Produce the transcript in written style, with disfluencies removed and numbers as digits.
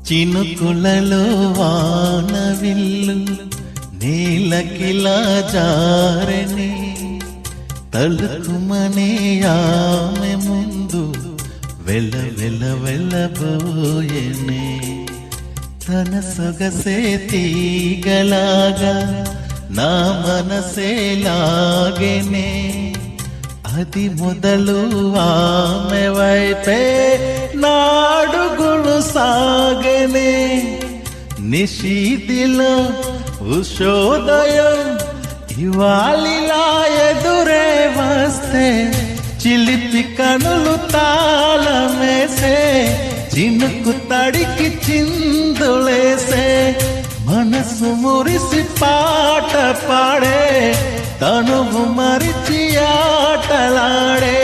చినుకులలో వానవిల్లు నీలకిలా జారని తలుకుమనే ఆమె ముందు వెల వెల వెళ్ళబోయనే తన సొగసే తీగలాగా నా మనసే లాగెనే అది మొదలు ఆమె వైపే నాడుగులు సాగనే నిశీదిలో ఉషోదయం ఇవాళిలా ఎదురే వస్తే చిలిపి కనులు తాళమేసే చినుకు తడికి చిందులేసే మనసు మురిసి పాట పాడే తనువు మరిచి ఆటలాడే